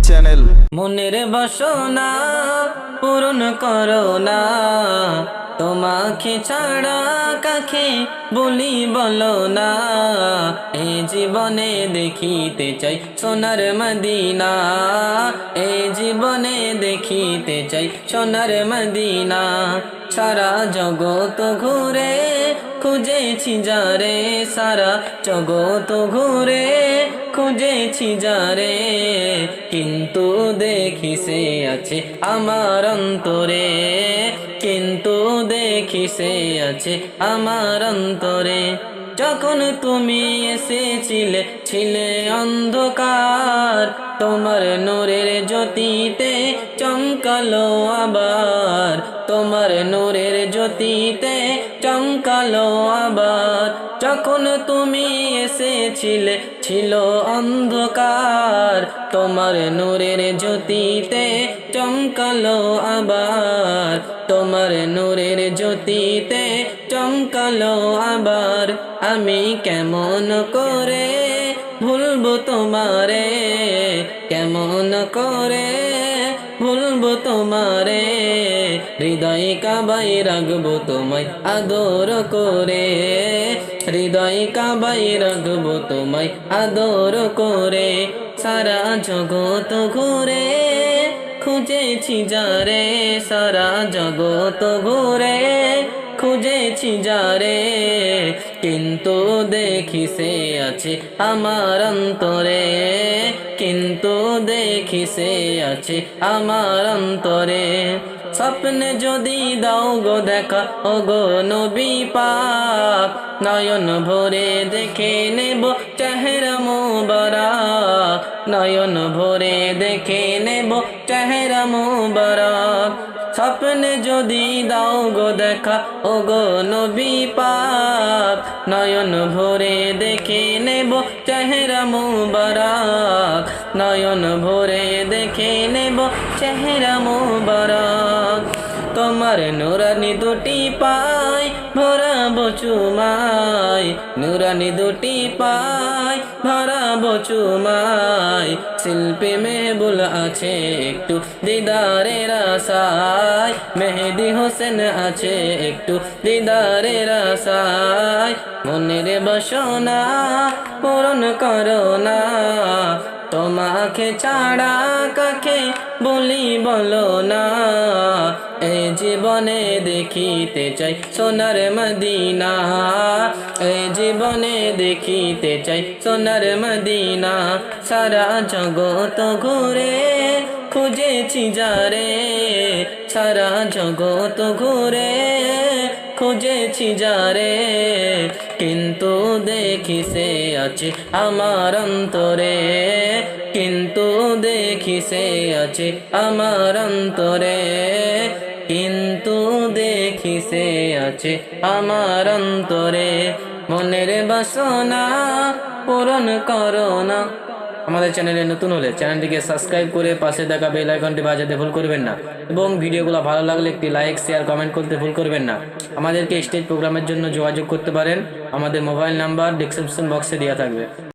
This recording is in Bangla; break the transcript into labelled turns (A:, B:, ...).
A: চ্যানেল।
B: মনের বাসনা পূরণ করো না, তোমাকে ছাড়া কাকে বলি বলো না। এই জীবনে দেখিতে চাই সোনার মদিনা, এই জীবনে দেখিতে চাই সোনার মদিনা। সারা জগৎ ঘুরে খুঁজেছি যারে, সারা জগৎ ঘুরে খুঁজেছি যারে, কিন্তু দেখি সে আছে আমার অন্তরে, কিন্তু দেখি সে আছে আমার অন্তরে। যখন তুমি এসেছিলে ছিলে অন্ধকার, তোমার নূরের জ্যোতিতে চমকালো আবার, তোমার নূরের জ্যোতিতে চমকালো আবার। যখন তুমি এসেছিলে ছিল অন্ধকার, তোমার নূরের জ্যোতিতে চমকালো আবার, তোমার নূরের জ্যোতিতে চমকালো আবার। আমি কেমন করে ভুলবো তোমারে, কেমন করে ভুলবো তোমারে। হৃদয় কাবাই রাখবো তোমায় আদর করে, হৃদয় কাবাই রাখবো তোমায় আদর করে। সারা জগৎ ঘুরে খুঁজেছি যারে, সারা জগৎ ঘুরে খুঁজেছি যারে, কিন্তু দেখি সে আছে আমার অন্তরে, কিন্তু দেখি সে আছে আমার অন্তরে। স্বপ্নে যদি দাও গো দেখা ও গো নবী পাক, নয়ন ভরে দেখে নেব চেহারা মুবারক, নয়ন ভরে দেখে নেব চেহারা মুবারক। স্বপ্নে যদি দাও গো দেখা ও গো নবী পাক, নয়ন ভরে দেখে নেব চেহারা মুবারক, নয়ন ভরে দেখে নেব চেহারা মুবারক। তোমার নুরানি দুটি পাই ভরাবো চুমাই, নুরানি দুটি পাই ভরাবো চুমাই। শিল্পী মেহবুল আছে একটু দিদারের আশায়, মেহেদি হোসেন আছে একটু দিদারের আশায়। মনের বাসনা পূরণ করো না, তোমাকে ছাড়া কাকে বলি বলো না। এই জীবনে দেখিতে চাই সোনার মদিনা, এই জীবনে দেখিতে চাই সোনার মদিনা। সারা জগৎ ঘুরে খুঁজেছি যারে, সারা জগৎ ঘুরে খুঁজেছি যারে, কিন্তু দেখি সে আছে আমার অন্তরে, কিন্তু দেখি সে আছে আমার অন্তরে, কিন্তু দেখি সে আছে আমার অন্তরে। মনের বাসনা পূরণ করো না। আমাদের চ্যানেলে নতুন হলে চ্যানেলটিকে সাবস্ক্রাইব করে পাশে থাকা বেল আইকনটি বাজাতে ভুল করবেন না, এবং ভিডিওগুলো ভালো লাগলে একটি লাইক শেয়ার কমেন্ট করতে ভুল করবেন না। আমাদেরকে স্টেজ প্রোগ্রামের জন্য যোগাযোগ করতে পারেন, আমাদের মোবাইল নাম্বার ডেসক্রিপশন বক্সে দেওয়া থাকবে।